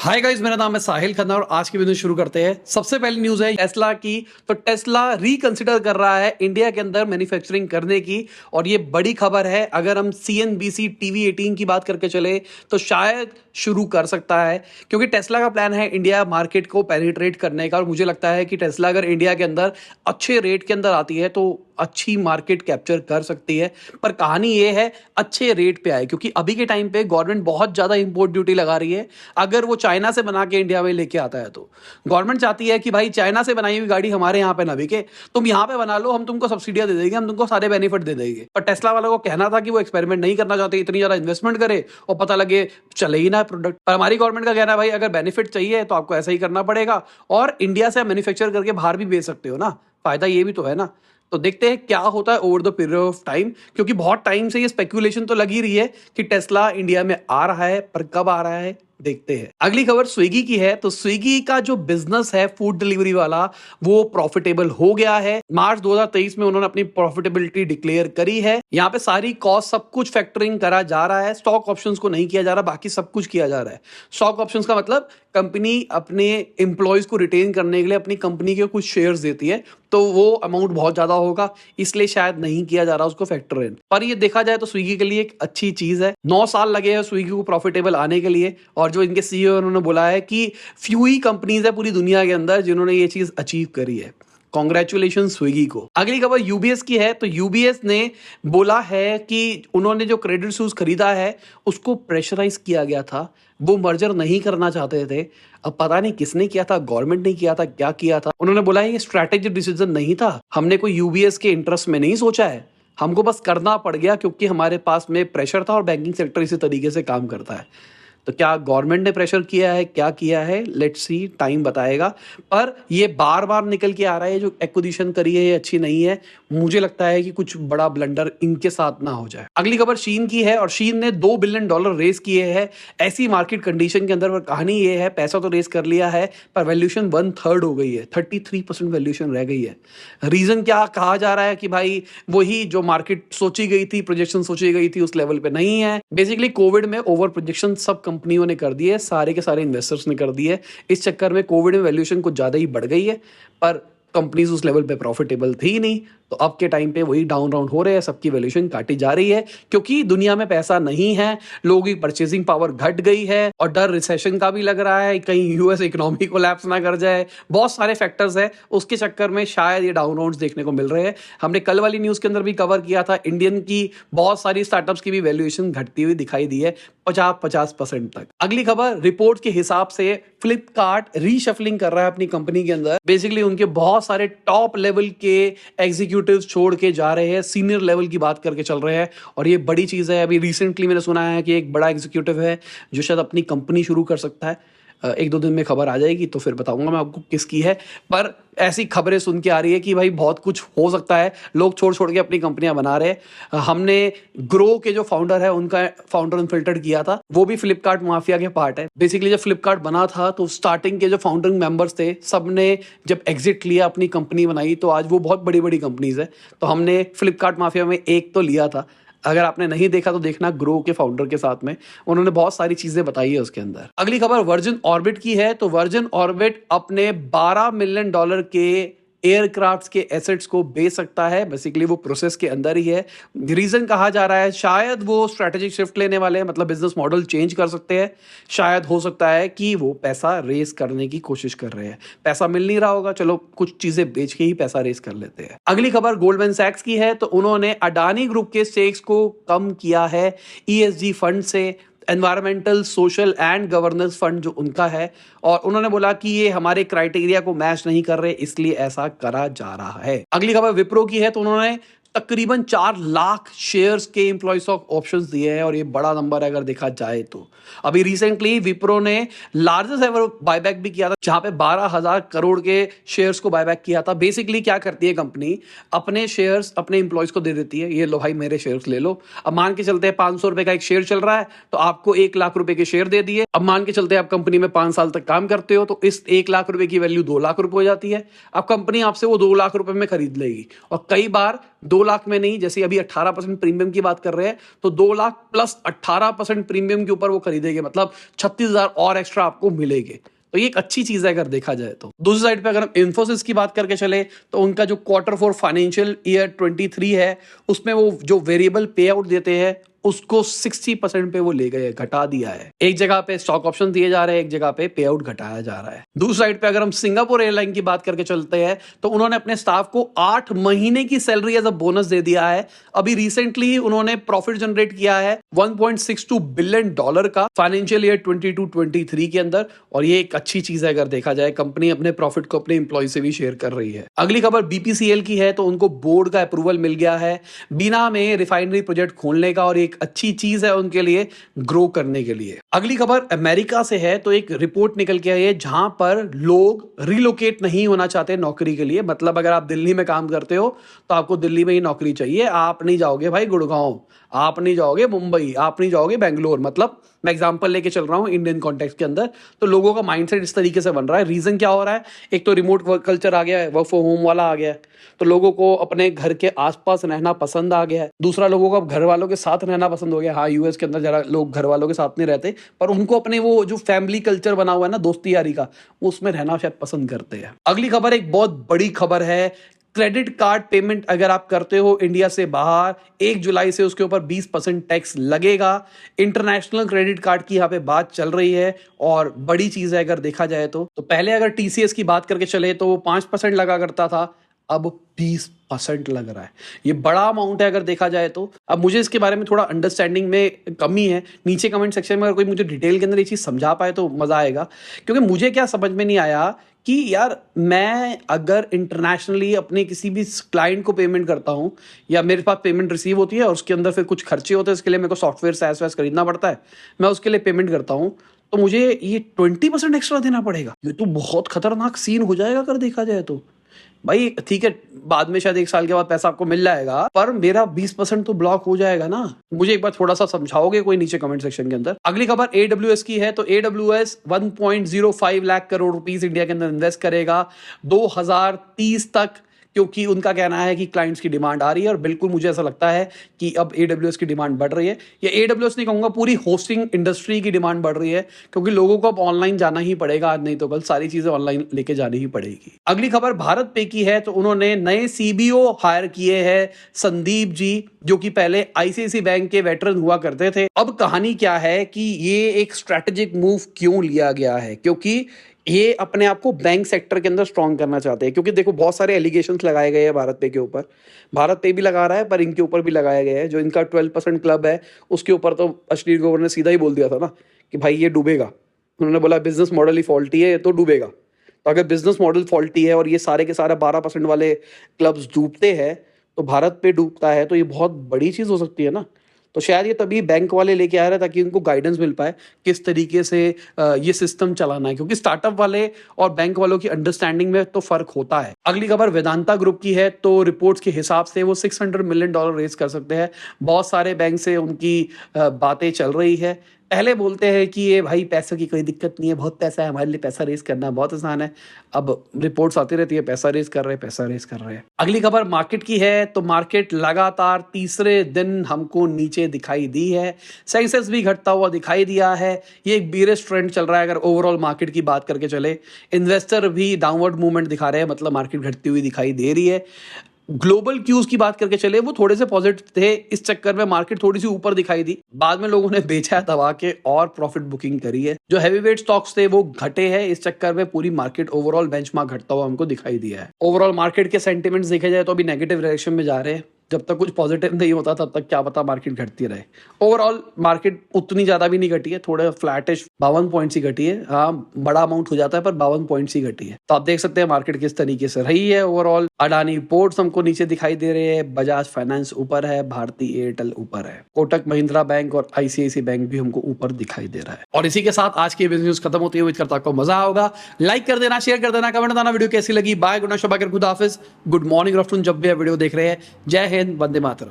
Hi guys, मेरा नाम है साहिल खन्ना और आज की वीडियो शुरू करते हैं। सबसे पहली न्यूज है टेस्ला की। तो टेस्ला रिकंसिडर कर रहा है इंडिया के अंदर मैन्युफैक्चरिंग करने की और ये बड़ी खबर है। अगर हम CNBC TV 18 की बात करके चले तो शायद शुरू कर सकता है, क्योंकि टेस्ला का प्लान है इंडिया मार्केट को पेनिट्रेट करने का। और मुझे लगता है कि टेस्ला अगर इंडिया के अंदर अच्छे रेट के अंदर आती है तो अच्छी मार्केट कैप्चर कर सकती है। पर कहानी ये है अच्छे रेट पे आए, क्योंकि अभी के टाइम पे गवर्नमेंट बहुत ज्यादा इंपोर्ट ड्यूटी लगा रही है। अगर वो चाइना से बना के इंडिया में लेके आता है तो गवर्नमेंट चाहती है कि भाई चाइना से बनाई हुई गाड़ी हमारे यहाँ पे ना बिके, तुम यहाँ पे बना लो, हम तुमको सब्सिडियां दे देंगे, हम तुमको सारे बेनिफिट दे देंगे। पर टेस्ला वालों को कहना था कि वो एक्सपेरिमेंट नहीं करना चाहते, इतनी ज्यादा इन्वेस्टमेंट करे और पता लगे चले ही ना प्रोडक्ट। पर हमारी गवर्नमेंट का कहना है भाई अगर बेनिफिट चाहिए तो आपको ऐसा ही करना पड़ेगा और इंडिया से मैन्युफैक्चर करके बाहर भी बेच सकते हो ना, फायदा ये भी तो है ना। तो देखते हैं क्या होता है over the period of time, क्योंकि बहुत टाइम से ये स्पेकुलेशन तो लगी रही है कि टेस्ला इंडिया में आ रहा है, पर कब आ रहा है देखते हैं। अगली खबर स्विगी की है। तो स्विगी का जो बिजनेस है फूड डिलीवरी वाला वो प्रॉफिटेबल हो गया है। मार्च 2023 में उन्होंने अपनी प्रॉफिटेबिलिटी डिक्लेयर करी है। यहाँ पे सारी कॉस्ट सब कुछ फैक्टरिंग करा जा रहा है, स्टॉक ऑप्शंस को नहीं किया जा रहा, बाकी सब कुछ किया जा रहा है। स्टॉक ऑप्शंस का मतलब कंपनी अपने एम्प्लॉयज को रिटेन करने के लिए अपनी कंपनी के कुछ शेयर्स देती है, तो वो अमाउंट बहुत ज्यादा होगा, इसलिए शायद नहीं किया जा रहा उसको फैक्टर इन। पर ये देखा जाए तो स्विगी के लिए एक अच्छी चीज है। 9 साल लगे हैं स्विगी को प्रॉफिटेबल आने के लिए और जो इनके CEO उन्होंने बोला है कि फ्यू ही कंपनीज है पूरी दुनिया के अंदर जिन्होंने ये चीज अचीव करी है। कॉन्ग्रेचुलेशन स्विगी को। अगली खबर यूबीएस की है। तो यूबीएस ने बोला है कि उन्होंने जो क्रेडिट सूज खरीदा है उसको प्रेशराइज किया गया था, वो मर्जर नहीं करना चाहते थे। अब पता नहीं किसने किया था, गवर्नमेंट ने किया था, क्या किया था। उन्होंने बोला है ये स्ट्रैटेजिक डिसीजन नहीं था, हमने कोई यूबीएस के इंटरेस्ट में नहीं सोचा है, हमको बस करना पड़ गया क्योंकि हमारे पास में प्रेशर था और बैंकिंग सेक्टर इसी तरीके से काम करता है। तो क्या गवर्नमेंट ने प्रेशर किया है, क्या किया है, लेट्स सी, टाइम बताएगा। पर ये बार बार निकल के आ रहा है जो एक्विजिशन करी है ये अच्छी नहीं है। मुझे लगता है कि कुछ बड़ा ब्लंडर इनके साथ ना हो जाए। अगली खबर शीन की है और शीन ने $2 बिलियन रेस किए हैं ऐसी मार्केट कंडीशन के अंदर। पर कहानी ये है पैसा तो रेस कर लिया है पर वैल्यूएशन 1/3 हो गई है, 33% वैल्यूएशन रह गई है। रीजन क्या कहा जा रहा है कि भाई वही जो मार्केट सोची गई थी, प्रोजेक्शन सोची गई थी उस लेवल पे नहीं है। बेसिकली कोविड में ओवर प्रोजेक्शन सब कंपनियों ने कर दिए, सारे के सारे इन्वेस्टर्स ने कर दिए। इस चक्कर में कोविड में वैल्यूएशन कुछ ज्यादा ही बढ़ गई है, पर कंपनीज उस लेवल पे प्रॉफिटेबल थी नहीं। तो अब के टाइम पे वही डाउन राउंड हो रहे हैं, सबकी वैल्यूएशन काटी जा रही है क्योंकि दुनिया में पैसा नहीं है, लोगों की परचेसिंग पावर घट गई है और डर रिसेशन का भी लग रहा है, कहीं यूएस इकोनॉमी कोलैप्स ना कर जाए। बहुत सारे फैक्टर्स है, उसके चक्कर में शायद ये डाउन राउंड्स देखने को मिल रहे हैं। हमने कल वाली न्यूज के अंदर भी कवर किया था, इंडियन की बहुत सारी स्टार्टअप्स की भी वैल्यूएशन घटती हुई दिखाई दी है 50% तक। अगली खबर रिपोर्ट के हिसाब से फ्लिपकार्ट रीशफलिंग कर रहा है अपनी कंपनी के अंदर। बेसिकली उनके बहुत सारे टॉप लेवल के एग्जीक्यूटिव्स छोड़ के जा रहे हैं, सीनियर लेवल की बात करके चल रहे हैं और ये बड़ी चीज है। अभी रिसेंटली मैंने सुना है कि एक बड़ा एग्जीक्यूटिव है जो शायद अपनी कंपनी शुरू कर सकता है। 1-2 दिन में खबर आ जाएगी तो फिर बताऊंगा मैं आपको किसकी है। पर ऐसी खबरें सुन के आ रही है कि भाई बहुत कुछ हो सकता है, लोग छोड़ छोड़ के अपनी कंपनियां बना रहे हैं। हमने ग्रो के जो फाउंडर है उनका फाउंडर अनफिल्टर्ड किया था, वो भी फ्लिपकार्ट माफिया के पार्ट है। बेसिकली जब फ्लिपकार्ट बना था तो स्टार्टिंग के जो फाउंडिंग मेंबर्स थे सबने जब एग्जिट लिया, अपनी कंपनी बनाई, तो आज वो बहुत बड़ी बड़ी कंपनीज है। तो हमने फ्लिपकार्ट माफिया में एक तो लिया था, अगर आपने नहीं देखा तो देखना, ग्रो के फाउंडर के साथ में उन्होंने बहुत सारी चीजें बताई है उसके अंदर। अगली खबर वर्जिन ऑर्बिट की है। तो वर्जिन ऑर्बिट अपने $12 मिलियन के एयरक्राफ्ट्स के एसेट्स को बेच सकता है। बेसिकली वो प्रोसेस के अंदर ही है। रीजन कहा जा रहा है शायद वो स्ट्रेटेजिक शिफ्ट लेने वाले हैं, मतलब बिजनेस मॉडल चेंज कर सकते हैं। शायद हो सकता है कि वो पैसा रेस करने की कोशिश कर रहे हैं, पैसा मिल नहीं रहा होगा, चलो कुछ चीजें बेच के ही पैसा रेस कर लेते हैं। अगली खबर गोल्डमैन सैक्स की है। तो उन्होंने अडानी ग्रुप के स्टेक्स को कम किया है ESG फंड से, environmental social and governance fund जो उनका है, और उन्होंने बोला कि ये हमारे क्राइटेरिया को मैच नहीं कर रहे, इसलिए ऐसा करा जा रहा है। अगली खबर विप्रो की है। तो उन्होंने तकरीबन 4 लाख शेयर्स के एम्प्लॉय स्टॉक ऑप्शंस दिए हैं और ये बड़ा नंबर है अगर देखा जाए तो। अभी रिसेंटली विप्रो ने लार्जेस्ट एवर बायबैक भी किया था, जहां पे 12,000 करोड़ के शेयर्स को बायबैक किया था। बेसिकली क्या करती है कंपनी, अपने शेयर्स अपने एम्प्लॉयज को दे देती है, ये लो भाई मेरे शेयर्स ले लो। अब मान के चलते हैं 500 रुपए का एक शेयर चल रहा है तो आपको 1 लाख रुपए के शेयर दे दिए। अब मान के चलते हैं आप कंपनी में 5 साल तक काम करते हो तो इस 1 लाख रुपए की वैल्यू 2 लाख रुपए हो जाती है। अब कंपनी आपसे वो 2 लाख रुपए में खरीद लेगी और कई बार 2 लाख में नहीं, जैसे अभी 18% प्रीमियम की बात कर रहे हैं तो 2 लाख प्लस 18% प्रीमियम के ऊपर वो खरीदेंगे, मतलब 36,000 और एक्स्ट्रा आपको मिलेंगे। तो ये एक अच्छी चीज है अगर देखा जाए तो। दूसरी साइड पे अगर हम इंफोसिस की बात करके चले तो उनका जो Q4 फाइनेंशियल ईयर 23 है उसमें वो जो वेरिएबल पे आउट देते हैं उसको 60% पे वो ले गए, घटा दिया है। एक जगह पे स्टॉक ऑप्शन दिए जा रहे हैं, एक जगह पे पे आउट घटाया जा रहा है। दूसरी साइड पे अगर हम सिंगापुर एयरलाइन की बात करके चलते हैं तो उन्होंने अपने स्टाफ को 8 महीने की सैलरी एज अ बोनस दे दिया है। अभी रिसेंटली उन्होंने प्रॉफिट जनरेट किया है $1.62 बिलियन का फाइनेंशियल ईयर 22-23 के अंदर, और ये एक अच्छी चीज है अगर देखा जाए। कंपनी अपने प्रॉफिट को अपने एम्प्लॉय से भी शेयर कर रही है। अगली खबर बीपीसीएल की है तो उनको बोर्ड का अप्रूवल मिल गया है बिना में रिफाइनरी प्रोजेक्ट खोलने का, और एक अच्छी चीज है उनके लिए ग्रो करने के लिए। अगली खबर अमेरिका से है तो एक रिपोर्ट निकल के आई है जहां पर लोग रिलोकेट नहीं होना चाहते नौकरी के लिए। मतलब अगर आप दिल्ली में काम करते हो तो आपको दिल्ली में ही नौकरी चाहिए, आप नहीं जाओगे भाई गुड़गांव, आप नहीं जाओगे मुंबई, आप नहीं जाओगे बेंगलोर। मतलब मैं एग्जांपल लेके चल रहा हूं इंडियन कॉन्टेक्स्ट के अंदर। तो लोगों का माइंडसेट इस तरीके से बन रहा है। रीजन क्या हो रहा है, एक तो रिमोट वर्क कल्चर आ गया है, वर्क फ्रॉम होम वाला आ गया है, तो लोगों को अपने घर के आसपास रहना पसंद आ गया है। दूसरा, लोगों को अब घर वालों के साथ रहना पसंद हो गया। हाँ, यूएस के अंदर जरा लोग घर वालों के साथ नहीं रहते, पर उनको अपने वो जो फैमिली कल्चर बना हुआ है ना दोस्ती यारी का, उसमें रहना शायद पसंद करते हैं। अगली खबर एक बहुत बड़ी खबर है। क्रेडिट कार्ड पेमेंट अगर आप करते हो इंडिया से बाहर, 1 जुलाई से उसके ऊपर 20% टैक्स लगेगा। इंटरनेशनल क्रेडिट कार्ड की यहाँ पे बात चल रही है और बड़ी चीज है अगर देखा जाए तो। पहले अगर टीसीएस की बात करके चले तो वो 5% लगा करता था, अब 20% लग रहा है। ये बड़ा अमाउंट है अगर देखा जाए तो। अब मुझे इसके बारे में थोड़ा अंडरस्टैंडिंग में कमी है। नीचे कमेंट सेक्शन में अगर कोई मुझे डिटेल के अंदर ये चीज समझा पाए तो मजा आएगा, क्योंकि मुझे क्या समझ में नहीं आया कि यार मैं अगर इंटरनेशनली अपने किसी भी क्लाइंट को पेमेंट करता हूं या मेरे पास पेमेंट रिसीव होती है और उसके अंदर फिर कुछ खर्चे होते हैं, इसके लिए मेरे को सॉफ्टवेयर सैस वैस खरीदना पड़ता है, मैं उसके लिए पेमेंट करता हूं, तो मुझे ये 20% एक्स्ट्रा देना पड़ेगा। ये तो बहुत खतरनाक सीन हो जाएगा अगर देखा जाए तो। भाई ठीक है, बाद में शायद 1 साल के बाद पैसा आपको मिल जाएगा, पर मेरा 20% तो ब्लॉक हो जाएगा ना। मुझे एक बार थोड़ा सा समझाओगे कोई नीचे कमेंट सेक्शन के अंदर। अगली खबर AWS की है तो AWS 1.05 lakh crore rupees India के अंदर इन्वेस्ट करेगा 2030 तक, क्योंकि उनका कहना है कि क्लाइंट्स की डिमांड आ रही है। और बिल्कुल मुझे ऐसा लगता है कि अब AWS की डिमांड बढ़ रही है, या AWS नहीं कहूंगा, पूरी होस्टिंग इंडस्ट्री की डिमांड बढ़ रही है, क्योंकि लोगों को अब ऑनलाइन जाना ही पड़ेगा, आज नहीं तो कल सारी चीजें ऑनलाइन लेके जानी ही पड़ेगी। अगली खबर भारत पे की है तो उन्होंने नए CBO हायर किए हैं, संदीप जी, जो कि पहले ICICI बैंक के वेटरन हुआ करते थे। अब कहानी क्या है कि ये एक स्ट्रैटेजिक मूव क्यों लिया गया है, क्योंकि ये अपने आप को बैंक सेक्टर के अंदर स्ट्रॉन्ग करना चाहते हैं। क्योंकि देखो बहुत सारे एलिगेशंस लगाए गए हैं भारत पे के ऊपर, भारत पे भी लगा रहा है पर इनके ऊपर भी लगाया गया है। जो इनका 12% क्लब है उसके ऊपर तो अश्लील गवर्नर ने सीधा ही बोल दिया था ना कि भाई ये डूबेगा। उन्होंने बोला बिजनेस मॉडल ही फॉल्टी है, तो डूबेगा। तो अगर बिजनेस मॉडल फॉल्टी है और ये सारे के सारे 12% वाले क्लब्स डूबते हैं तो भारत पे डूबता है, तो ये बहुत बड़ी चीज हो सकती है ना। तो शायद ये तभी बैंक वाले लेके आ रहे हैं ताकि उनको गाइडेंस मिल पाए किस तरीके से ये सिस्टम चलाना है, क्योंकि स्टार्टअप वाले और बैंक वालों की अंडरस्टैंडिंग में तो फर्क होता है। अगली खबर वेदांता ग्रुप की है तो रिपोर्ट्स के हिसाब से वो $600 मिलियन रेज कर सकते हैं। बहुत सारे बैंक से उनकी बातें चल रही है। पहले बोलते हैं कि ये भाई पैसे की कोई दिक्कत नहीं है, बहुत पैसा है, हमारे लिए पैसा रेस करना बहुत आसान है। अब रिपोर्ट्स आती रहती है पैसा रेस कर रहे हैं, पैसा रेस कर रहे हैं। अगली खबर मार्केट की है तो मार्केट लगातार तीसरे दिन हमको नीचे दिखाई दी है। सेंसेक्स भी घटता हुआ दिखाई दिया है। ये एक बीरिश ट्रेंड चल रहा है अगर ओवरऑल मार्केट की बात करके चले। इन्वेस्टर भी डाउनवर्ड मूवमेंट दिखा रहे हैं, मतलब मार्केट घटती हुई दिखाई दे रही है। ग्लोबल क्यूज की बात करके चले वो थोड़े से पॉजिटिव थे, इस चक्कर में मार्केट थोड़ी सी ऊपर दिखाई दी, बाद में लोगों ने बेचा दबा के और प्रॉफिट बुकिंग करी है। जो हैवीवेट स्टॉक्स थे वो घटे हैं, इस चक्कर में पूरी मार्केट ओवरऑल बेंचमार्क घटता हुआ हमको दिखाई दिया है। ओवरऑल मार्केट के सेंटिमेंट्स देखे जाए तो अभी नेगेटिव डायरेक्शन में जा रहे हैं। जब तक कुछ पॉजिटिव नहीं होता तब तक क्या पता मार्केट घटती रहे। ओवरऑल मार्केट उतनी ज्यादा भी नहीं घटी है, थोड़ा फ्लैटिश 52 पॉइंट्स ही घटी है। हाँ, बड़ा अमाउंट हो जाता है पर 52 पॉइंट्स ही घटी है। तो आप देख सकते हैं मार्केट किस तरीके से रही है। ओवरऑल अडानी पोर्ट्स हमको नीचे दिखाई दे रहे हैं, बजाज फाइनेंस ऊपर है, भारती एयरटेल ऊपर है, कोटक महिंद्रा बैंक और ICICI बैंक भी हमको ऊपर दिखाई दे रहा है। और इसी के साथ आज की बिजनेस खत्म होती है। उम्मीद करता आपको मजा होगा। लाइक कर देना, शेयर कर देना, कमेंट देना वीडियो कैसी लगी। बाय, गुड नाइट, शब, खुदा हाफिज, गुड मॉर्निंग, आफ्टरनून, जब भी वीडियो देख रहे हैं। जय हिंद, वंदे मातरम।